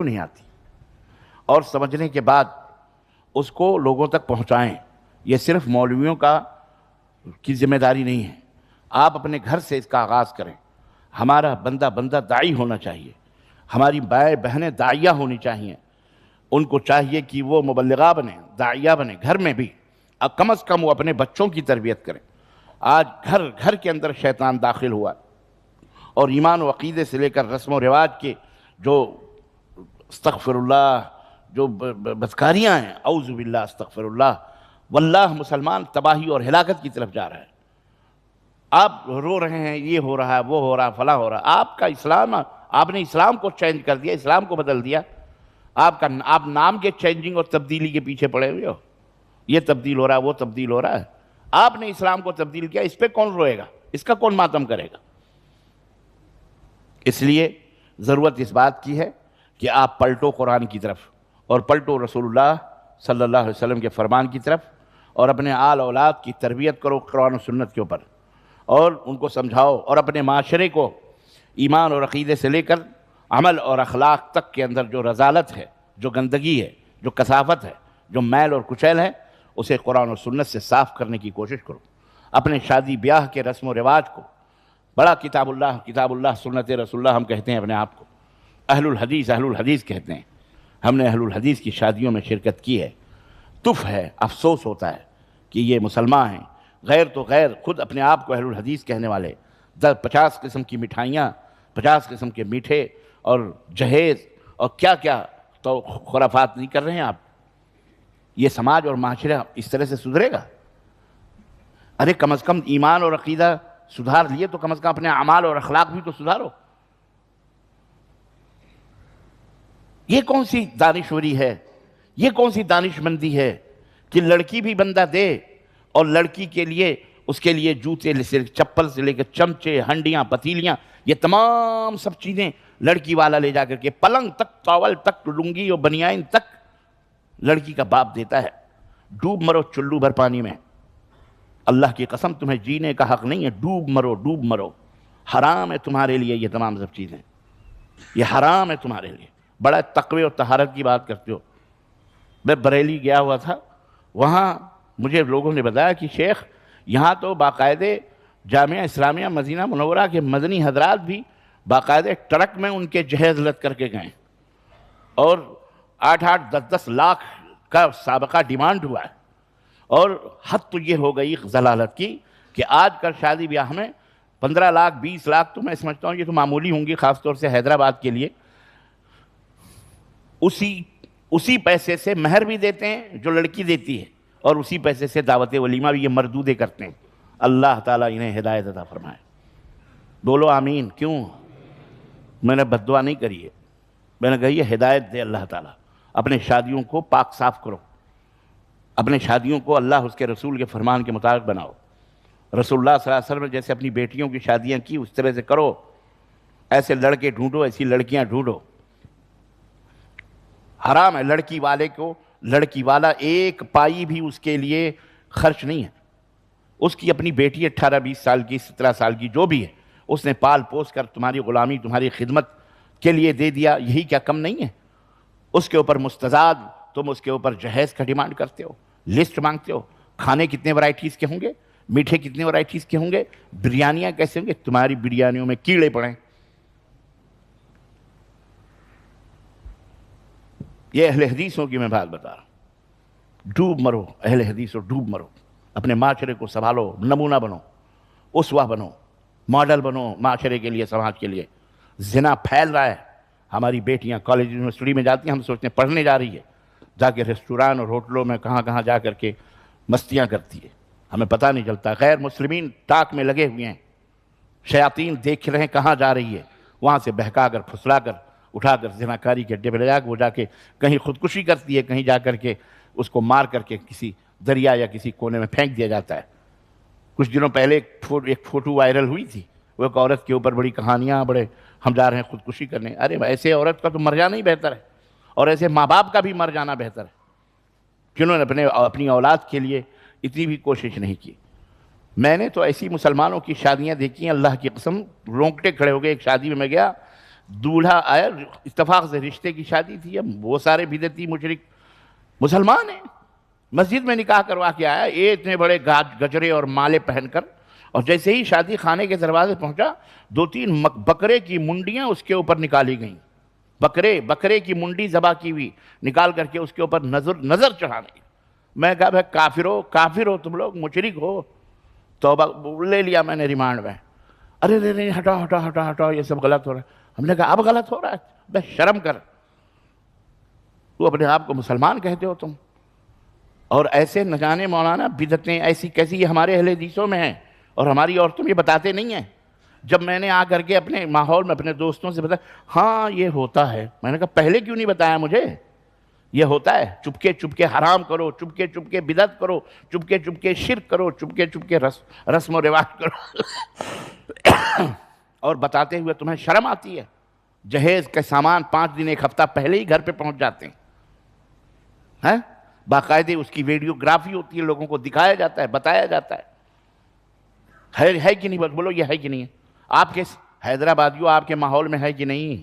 نہیں آتی، اور سمجھنے کے بعد اس کو لوگوں تک پہنچائیں۔ یہ صرف مولویوں کی ذمہ داری نہیں ہے، آپ اپنے گھر سے اس کا آغاز کریں۔ ہمارا بندہ داعی ہونا چاہیے، ہماری مائیں بہنیں داعیہ ہونی چاہیے، ان کو چاہیے کہ وہ مبلغہ بنیں، داعیہ بنیں، گھر میں بھی کم از کم وہ اپنے بچوں کی تربیت کریں۔ آج گھر کے اندر شیطان داخل ہوا، اور ایمان و عقیدے سے لے کر رسم و رواج کے جو استغفر اللہ جو بدکاریاں ہیں، اعوذ باللہ استغفر اللہ، واللہ مسلمان تباہی اور ہلاکت کی طرف جا رہا ہے۔ آپ رو رہے ہیں، یہ ہو رہا ہے، وہ ہو رہا ہے، فلاں ہو رہا ہے۔ آپ کا اسلام، آپ نے اسلام کو چینج کر دیا، اسلام کو بدل دیا۔ آپ نام کے چینجنگ اور تبدیلی کے پیچھے پڑے ہوئے ہو، یہ تبدیل ہو رہا ہے، وہ تبدیل ہو رہا ہے۔ آپ نے اسلام کو تبدیل کیا، اس پہ کون روئے گا، اس کا کون ماتم کرے گا؟ اس لیے ضرورت اس بات کی ہے کہ آپ پلٹو قرآن کی طرف، اور پلٹو رسول اللہ صلی اللہ علیہ وسلم کے فرمان کی طرف، اور اپنے آل اولاد کی تربیت کرو قرآن و سنت کے اوپر، اور ان کو سمجھاؤ، اور اپنے معاشرے کو ایمان اور عقیدے سے لے کر عمل اور اخلاق تک کے اندر جو رذالت ہے، جو گندگی ہے، جو کثافت ہے، جو میل اور کچیل ہے، اسے قرآن و سنت سے صاف کرنے کی کوشش کرو۔ اپنے شادی بیاہ کے رسم و رواج کو بڑا کتاب اللہ سنت رسول اللہ ہم کہتے ہیں اپنے آپ کو، اہل الحدیث کہتے ہیں۔ ہم نے اہل الحدیث کی شادیوں میں شرکت کی ہے، تف ہے، افسوس ہوتا ہے کہ یہ مسلمان ہیں، غیر تو غیر، خود اپنے آپ کو اہل الحدیث کہنے والے 50 قسم کی مٹھائیاں، 50 قسم کے میٹھے اور جہیز اور کیا کیا تو خرافات نہیں کر رہے ہیں آپ؟ یہ سماج اور معاشرہ اس طرح سے سدھرے گا؟ ارے کم از کم ایمان اور عقیدہ سدھار لیے تو کم از کم اپنے اعمال اور اخلاق بھی تو سدھارو۔ یہ کون سی دانشوری ہے، یہ کون سی دانش مندی ہے کہ لڑکی بھی بندہ دے، اور لڑکی کے لیے اس کے لیے جوتے سے چپل سے لے کر چمچے، ہنڈیاں، پتیلیاں، یہ تمام سب چیزیں لڑکی والا لے جا کر کے، پلنگ تک، ٹاول تک، لنگی اور بنیان تک لڑکی کا باپ دیتا ہے۔ ڈوب مرو چلو بھر پانی میں، اللہ کی قسم تمہیں جینے کا حق نہیں ہے، ڈوب مرو، حرام ہے تمہارے لیے یہ تمام سب چیزیں، یہ حرام ہے تمہارے لیے۔ بڑا تقوی اور طہارت کی بات کرتے ہو۔ میں بریلی گیا ہوا تھا، وہاں مجھے لوگوں نے بتایا کہ شیخ یہاں تو باقاعدے جامعہ اسلامیہ مدینہ منورہ کے مدنی حضرات بھی باقاعدے ٹرک میں ان کے جہیز لد کر کے گئے، اور 8-8 10-10 لاکھ کا سابقہ ڈیمانڈ ہوا ہے۔ اور حد تو یہ ہو گئی ضلالت کی کہ آج کل شادی بیاہ میں 15 لاکھ 20 لاکھ تو میں سمجھتا ہوں یہ تو معمولی ہوں گی، خاص طور سے حیدرآباد کے لیے۔ اسی پیسے سے مہر بھی دیتے ہیں جو لڑکی دیتی ہے، اور اسی پیسے سے دعوت ولیمہ بھی یہ مردودے کرتے ہیں۔ اللہ تعالیٰ انہیں ہدایت عطا فرمائے، بولو آمین۔ کیوں؟ میں نے بد دعا نہیں کری ہے، میں نے کہی یہ ہدایت دے اللہ تعالیٰ۔ اپنے شادیوں کو پاک صاف کرو، اپنے شادیوں کو اللہ اس کے رسول کے فرمان کے مطابق بناؤ۔ رسول اللہ صلی اللہ علیہ وسلم نے جیسے اپنی بیٹیوں کی شادیاں کی اس طرح سے کرو، ایسے لڑکے ڈھونڈو، ایسی لڑکیاں ڈھونڈو۔ حرام ہے لڑکی والا ایک پائی بھی اس کے لیے خرچ نہیں ہے۔ اس کی اپنی بیٹی 18-20 سال کی، 17 سال کی جو بھی ہے، اس نے پال پوس کر تمہاری غلامی، تمہاری خدمت کے لیے دے دیا، یہی کیا کم نہیں ہے؟ اس کے اوپر مستزاد تم اس کے اوپر جہیز کا ڈیمانڈ کرتے ہو، لسٹ مانگتے ہو، کھانے کتنے ورائٹیز کے ہوں گے، میٹھے کتنے ورائٹیز کے ہوں گے، بریانیاں کیسے ہوں گے، تمہاری بریانیوں میں کیڑے پڑیں۔ یہ اہل حدیثوں کی میں بات بتا رہا ہوں۔ ڈوب مرو اہل حدیثوں، ڈوب مرو، اپنے معاشرے کو سنبھالو، نمونہ بنو، اسوہ بنو، ماڈل بنو معاشرے کے لیے، سماج کے لیے۔ زنا پھیل رہا ہے، ہماری بیٹیاں کالج یونیورسٹی میں جاتی ہیں، ہم سوچتے ہیں پڑھنے جا رہی ہے، جا کے ریسٹوران اور ہوٹلوں میں کہاں جا کر کے مستیاں کرتی ہے، ہمیں پتہ نہیں چلتا۔ غیر مسلمین ٹاک میں لگے ہوئے ہیں، شیاطین دیکھ رہے ہیں کہاں جا رہی ہے، وہاں سے بہکا کر، پھسلا کر، اٹھا کر زناکاری کے اڈے پہ لے جا کے وہ جا کے کہیں خودکشی کرتی ہے، کہیں جا کر کے اس کو مار کر کے کسی دریا یا کسی کونے میں پھینک دیا جاتا ہے۔ کچھ دنوں پہلے ایک فوٹو وائرل ہوئی تھی، وہ ایک عورت کے اوپر بڑی کہانیاں، بڑے ہم جا رہے ہیں خودکشی کرنے۔ ارے ایسے عورت کا تو مر جانا ہی بہتر ہے، اور ایسے ماں باپ کا بھی مر جانا بہتر ہے جنہوں نے اپنی اولاد کے لیے اتنی بھی کوشش نہیں کی۔ میں نے تو ایسی مسلمانوں کی شادیاں دیکھی ہیں، اللہ کی قسم رونگٹے کھڑے ہو گئے۔ ایک شادی میں گیا، دولہا آیا، اتفاق سے رشتے کی شادی تھی، اب وہ سارے بدعتی مشرک مسلمان ہیں، مسجد میں نکاح کروا کے آیا، یہ اتنے بڑے گجرے اور مالے پہن کر، اور جیسے ہی شادی خانے کے دروازے پہنچا 2-3 بکرے کی منڈیاں اس کے اوپر نکالی گئیں، بکرے کی منڈی ذبح کی ہوئی نکال کر کے اس کے اوپر نظر چڑھانے۔ میں کہا بھائی کافر ہو تم لوگ، مشرک ہو، توبہ لے لیا میں نے ریمانڈ میں۔ ارے نہیں ہٹاؤ یہ سب غلط ہو رہا ہے۔ ہم نے کہا اب غلط ہو رہا ہے؟ بے شرم کر، تو اپنے آپ کو مسلمان کہتے ہو تم، اور ایسے نہ جانے مولانا بدعتیں ایسی کیسی یہ ہمارے اہل حدیثوں میں ہیں، اور ہماری عورتوں یہ بتاتے نہیں ہیں۔ جب میں نے آ کر کے اپنے ماحول میں اپنے دوستوں سے بتایا، ہاں یہ ہوتا ہے، میں نے کہا پہلے کیوں نہیں بتایا مجھے؟ یہ ہوتا ہے، چپکے حرام کرو، چپکے بدعت کرو، چپکے شرک کرو، چپکے رسم و رواج کرو اور بتاتے ہوئے تمہیں شرم آتی ہے؟ جہیز کے سامان 5 دن 1 ہفتہ پہلے ہی گھر پہ پہنچ جاتے ہیں، باقاعدے اس کی ویڈیوگرافی ہوتی ہے، لوگوں کو دکھایا جاتا ہے، بتایا جاتا ہے کہ نہیں؟ بولو یہ ہے کہ نہیں ہے؟ آپ کے حیدرآبادیوں آپ کے ماحول میں ہے کہ نہیں؟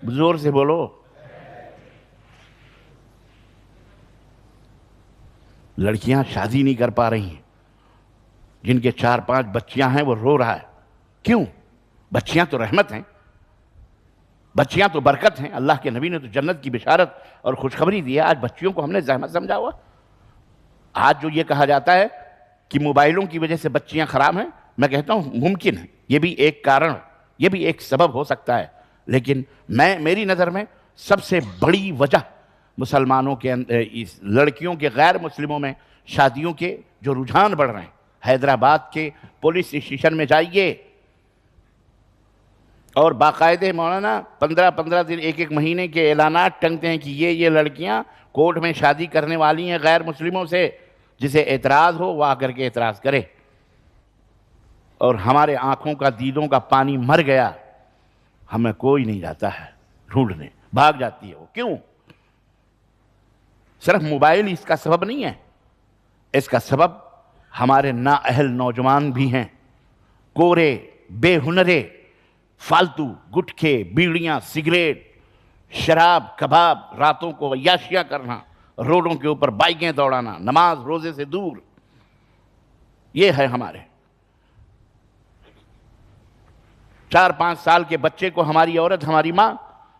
زور سے بولو۔ لڑکیاں شادی نہیں کر پا رہی ہیں، جن کے 4-5 بچیاں ہیں وہ رو رہا ہے، کیوں؟ بچیاں تو رحمت ہیں، بچیاں تو برکت ہیں، اللہ کے نبی نے تو جنت کی بشارت اور خوشخبری دی ہے۔ آج بچیوں کو ہم نے زحمت سمجھا ہوا؟ آج جو یہ کہا جاتا ہے کہ موبائلوں کی وجہ سے بچیاں خراب ہیں، میں کہتا ہوں ممکن ہے، یہ بھی ایک کارن، یہ بھی ایک سبب ہو سکتا ہے، لیکن میری نظر میں سب سے بڑی وجہ مسلمانوں کے لڑکیوں کے غیر مسلموں میں شادیوں کے جو رجحان بڑھ رہے ہیں۔ حیدرآباد کے پولیس اسٹیشن میں جائیے اور باقاعدے مولانا 15 دن 1 مہینے کے اعلانات ٹنگتے ہیں کہ یہ لڑکیاں کورٹ میں شادی کرنے والی ہیں غیر مسلموں سے، جسے اعتراض ہو وہ آ کر کے اعتراض کرے۔ اور ہمارے آنکھوں کا دیدوں کا پانی مر گیا، ہمیں کوئی نہیں جاتا ہے ڈھونڈنے، بھاگ جاتی ہے وہ، کیوں؟ صرف موبائل اس کا سبب نہیں ہے، اس کا سبب ہمارے نااہل نوجوان بھی ہیں، کورے، بے ہنرے، فالتو گٹکھے، بیڑیاں، سگریٹ، شراب، کباب، راتوں کو عیاشیاں کرنا، روڈوں کے اوپر بائکیں دوڑانا، نماز روزے سے دور، یہ ہے ہمارے۔ 4-5 سال کے بچے کو ہماری عورت، ہماری ماں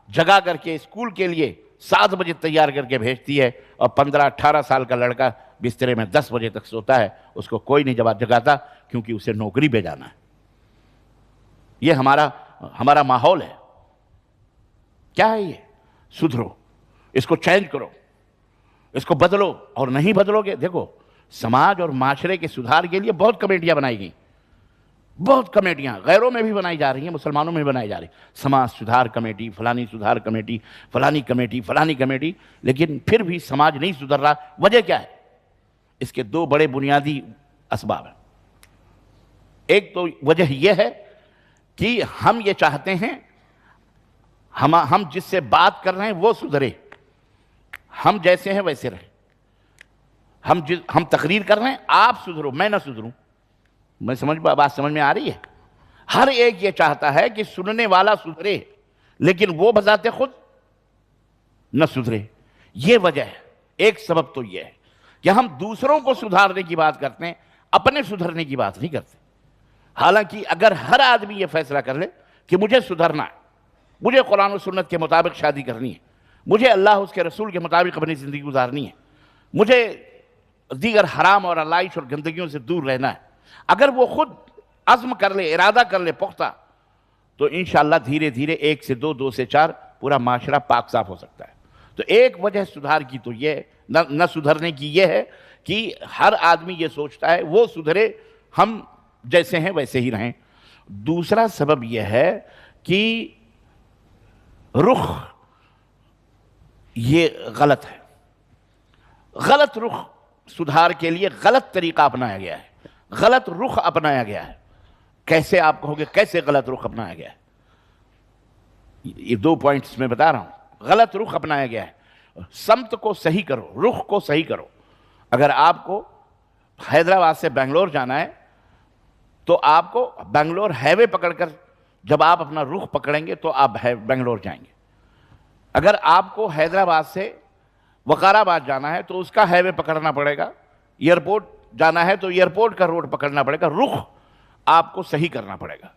جگا کر کے اسکول کے لیے 7 بجے تیار کر کے بھیجتی ہے، اور 15-18 سال کا لڑکا بسترے میں 10 بجے تک سوتا ہے، اس کو کوئی نہیں جگاتا کیونکہ اسے نوکری پہ جانا ہے۔ یہ ہمارا ماحول ہے۔ کیا ہے یہ؟ سدھرو، اس کو چینج کرو، اس کو بدلو، اور نہیں بدلو گے، دیکھو سماج اور معاشرے کے سدھار کے لیے بہت کمیٹیاں بنائی گئیں، بہت کمیٹیاں غیروں میں بھی بنائی جا رہی ہیں، مسلمانوں میں بھی بنائی جا رہی ہیں، سماج سدھار کمیٹی، فلانی سدھار کمیٹی، فلانی کمیٹی، لیکن پھر بھی سماج نہیں سدھر رہا۔ وجہ کیا ہے؟ اس کے 2 بڑے بنیادی اسباب ہیں۔ ایک تو وجہ یہ ہے کہ ہم یہ چاہتے ہیں ہم جس سے بات کر رہے ہیں وہ سدھرے، ہم جیسے ہیں ویسے رہیں، ہم تقریر کر رہے ہیں آپ سدھرو، میں نہ سدھروں۔ بات سمجھ میں آ رہی ہے؟ ہر ایک یہ چاہتا ہے کہ سننے والا سدھرے، لیکن وہ بذات خود نہ سدھرے۔ یہ وجہ ہے۔ ایک سبب تو یہ ہے کہ ہم دوسروں کو سدھارنے کی بات کرتے ہیں، اپنے سدھرنے کی بات نہیں کرتے۔ حالانکہ اگر ہر آدمی یہ فیصلہ کر لے کہ مجھے سدھرنا ہے، مجھے قرآن و سنت کے مطابق شادی کرنی ہے، مجھے اللہ اس کے رسول کے مطابق اپنی زندگی گزارنی ہے، مجھے دیگر حرام اور علائش اور گندگیوں سے دور رہنا ہے، اگر وہ خود عزم کر لے، ارادہ کر لے پختہ، تو انشاءاللہ دھیرے دھیرے 1 سے 2، 2 سے 4 پورا معاشرہ پاک صاف ہو سکتا ہے۔ تو ایک وجہ سدھار کی تو یہ نہ سدھرنے کی یہ ہے کہ ہر آدمی یہ سوچتا ہے وہ سدھرے، ہم جیسے ہیں ویسے ہی رہیں۔ دوسرا سبب یہ ہے کہ رخ یہ غلط ہے، غلط رخ سدھار کے لیے غلط طریقہ اپنایا گیا ہے، غلط رخ اپنایا گیا ہے۔ کیسے آپ کہو گے کیسے غلط رخ اپنایا گیا ہے؟ یہ 2 پوائنٹس میں بتا رہا ہوں۔ غلط رخ اپنایا گیا ہے، سمت کو صحیح کرو، رخ کو صحیح کرو۔ اگر آپ کو حیدرآباد سے بنگلور جانا ہے تو آپ کو بنگلور ہائی وے پکڑ کر جب آپ اپنا رخ پکڑیں گے تو آپ بنگلور جائیں گے. اگر آپ کو حیدرآباد سے وقار آباد جانا ہے تو اس کا ہائی وے پکڑنا پڑے گا, ایئرپورٹ جانا ہے تو ایئرپورٹ کا روڈ پکڑنا پڑے گا, رخ آپ کو صحیح کرنا پڑے گا.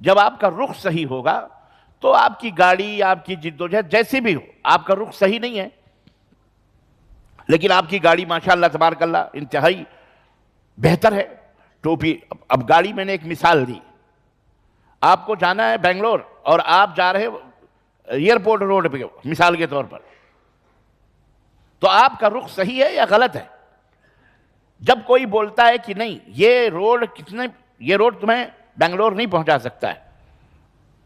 جب آپ کا رخ صحیح ہوگا تو آپ کی گاڑی, آپ کی جدوجہد جیسی بھی ہو, آپ کا رخ صحیح نہیں ہے لیکن آپ کی گاڑی ماشاءاللہ تبارک اللہ انتہائی بہتر ہے, ٹوپی. اب گاڑی میں نے ایک مثال دی, آپ کو جانا ہے بنگلور اور آپ جا رہے ایئرپورٹ روڈ پہ مثال کے طور پر, تو آپ کا رخ صحیح ہے یا غلط ہے؟ جب کوئی بولتا ہے کہ نہیں یہ روڈ تمہیں بنگلور نہیں پہنچا سکتا ہے,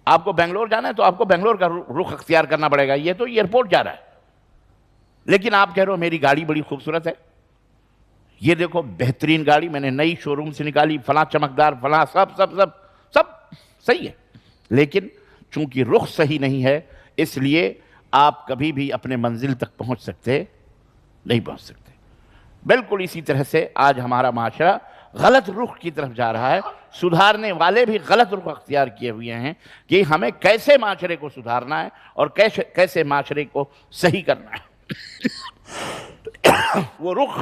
آپ کو بنگلور جانا ہے تو آپ کو بنگلور کا رخ اختیار کرنا پڑے گا, یہ تو ایئرپورٹ جا رہا ہے. لیکن آپ کہہ رہے ہو میری گاڑی بڑی خوبصورت ہے, یہ دیکھو بہترین گاڑی میں نے نئی شو روم سے نکالی, فلاں چمکدار, فلاں سب سب سب سب صحیح ہے, لیکن چونکہ رخ صحیح نہیں ہے اس لیے آپ کبھی بھی اپنے منزل تک پہنچ نہیں پہنچ سکتے. بالکل اسی طرح سے آج ہمارا معاشرہ غلط رخ کی طرف جا رہا ہے. سدھارنے والے بھی غلط رخ اختیار کیے ہوئے ہیں کہ ہمیں کیسے معاشرے کو سدھارنا ہے اور کیسے معاشرے کو صحیح کرنا ہے. وہ رخ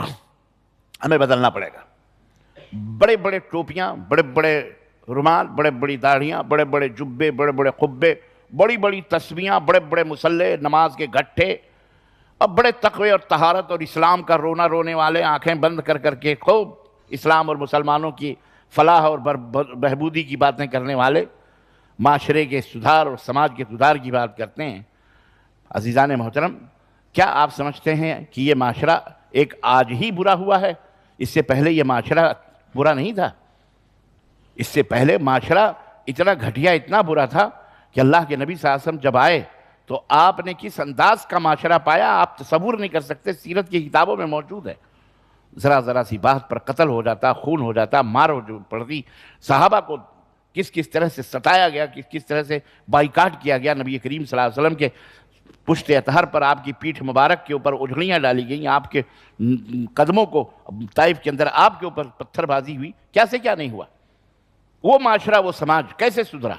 ہمیں بدلنا پڑے گا. بڑے بڑے ٹوپیاں, بڑے بڑے رومال, بڑے بڑی داڑھیاں, بڑے بڑے جبے, بڑے بڑے قبے, بڑی بڑی تسبیحاں, بڑے بڑے مصلے, نماز کے گھٹے, اب بڑے تقوی اور طہارت اور اسلام کا رونے والے, آنکھیں بند کر کے خوب اسلام اور مسلمانوں کی فلاح اور بہبودی کی باتیں کرنے والے معاشرے کے سدھار اور سماج کے سدھار کی بات کرتے ہیں. عزیزان محترم, کیا آپ سمجھتے ہیں کہ یہ معاشرہ ایک آج ہی برا ہوا ہے؟ اس سے پہلے یہ معاشرہ برا نہیں تھا. اس سے پہلے معاشرہ اتنا گھٹیا, اتنا برا تھا کہ اللہ کے نبی صلی اللہ علیہ وسلم جب آئے تو آپ نے کس انداز کا معاشرہ پایا آپ تصور نہیں کر سکتے. سیرت کی کتابوں میں موجود ہے. ذرا سی بات پر قتل ہو جاتا, خون ہو جاتا, مار ہو پڑتی. صحابہ کو کس طرح سے ستایا گیا, کس طرح سے بائیکاٹ کیا گیا. نبی کریم صلی اللہ علیہ وسلم کے پشت اطہر پر آپ کی پیٹھ مبارک کے اوپر اجڑیاں ڈالی گئیں, آپ کے قدموں کو طائف کے اندر آپ کے اوپر پتھر بازی ہوئی. کیا سے کیا نہیں ہوا. وہ معاشرہ, وہ سماج کیسے سدھرا؟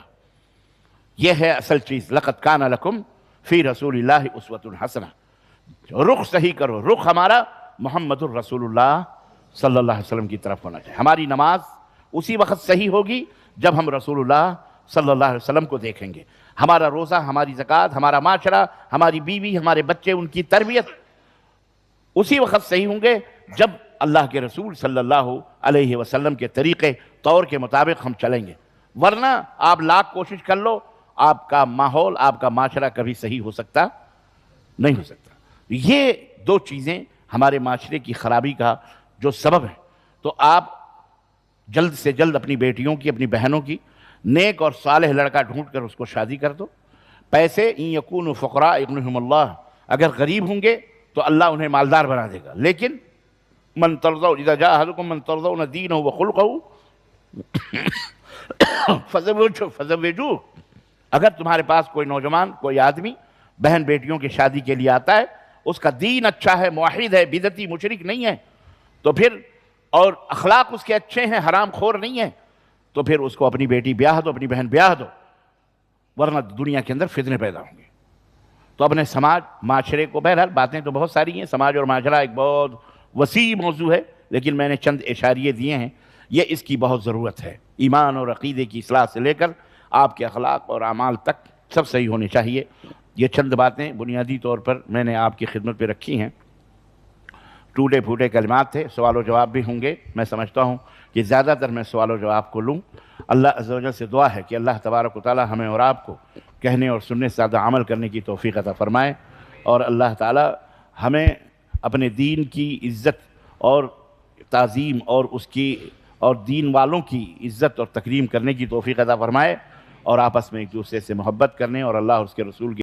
یہ ہے اصل چیز. لقد کان لکم فی رسول اللہ اسوۃ حسنہ. رخ صحیح کرو. رخ ہمارا محمد الرسول اللہ صلی اللہ علیہ وسلم کی طرف ہونا چاہیے. ہماری نماز اسی وقت صحیح ہوگی جب ہم رسول اللہ صلی اللہ علیہ وسلم کو دیکھیں گے. ہمارا روزہ, ہماری زکوٰۃ, ہمارا معاشرہ, ہماری بیوی, ہمارے بچے, ان کی تربیت اسی وقت صحیح ہوں گے جب اللہ کے رسول صلی اللہ علیہ وسلم کے طریقے طور کے مطابق ہم چلیں گے. ورنہ آپ لاکھ کوشش کر لو, آپ کا ماحول, آپ کا معاشرہ کبھی صحیح ہو سکتا نہیں ہو سکتا. یہ دو چیزیں ہمارے معاشرے کی خرابی کا جو سبب ہے. تو آپ جلد سے جلد اپنی بیٹیوں کی, اپنی بہنوں کی نیک اور صالح لڑکا ڈھونڈ کر اس کو شادی کر دو. پیسے ان یکونوا فقراء یغنیہم اللہ, اگر غریب ہوں گے تو اللہ انہیں مالدار بنا دے گا. لیکن من ترضون اذا جاء احدکم من ترضون دینہ وخلقہ فزوجوہ. اگر تمہارے پاس کوئی نوجوان, کوئی آدمی بہن بیٹیوں کی شادی کے لیے آتا ہے, اس کا دین اچھا ہے, موحد ہے, بدعتی مشرک نہیں ہے, تو پھر اور اخلاق اس کے اچھے ہیں, حرام خور نہیں ہے, تو پھر اس کو اپنی بیٹی بیاہ دو, اپنی بہن بیاہ دو. ورنہ دنیا کے اندر فتنے پیدا ہوں گے. تو اپنے سماج, معاشرے کو, بہرحال باتیں تو بہت ساری ہیں. سماج اور معاشرہ ایک بہت وسیع موضوع ہے, لیکن میں نے چند اشاریے دیے ہیں. یہ اس کی بہت ضرورت ہے. ایمان اور عقیدے کی اصلاح سے لے کر آپ کے اخلاق اور اعمال تک سب صحیح ہونے چاہیے. یہ چند باتیں بنیادی طور پر میں نے آپ کی خدمت پہ رکھی ہیں. ٹوٹے پھوٹے کلمات تھے, سوال و جواب بھی ہوں گے. میں سمجھتا ہوں کہ زیادہ تر میں سوال و جواب کو لوں. اللہ عز و جل سے دعا ہے کہ اللہ تبارک و تعالی ہمیں اور آپ کو کہنے اور سننے سے زیادہ عمل کرنے کی توفیق عطا فرمائے, اور اللہ تعالی ہمیں اپنے دین کی عزت اور تعظیم اور دین والوں کی عزت اور تکریم کرنے کی توفیق عطا فرمائے, اور آپس میں ایک دوسرے سے محبت کرنے اور اللہ اور اس کے رسول کی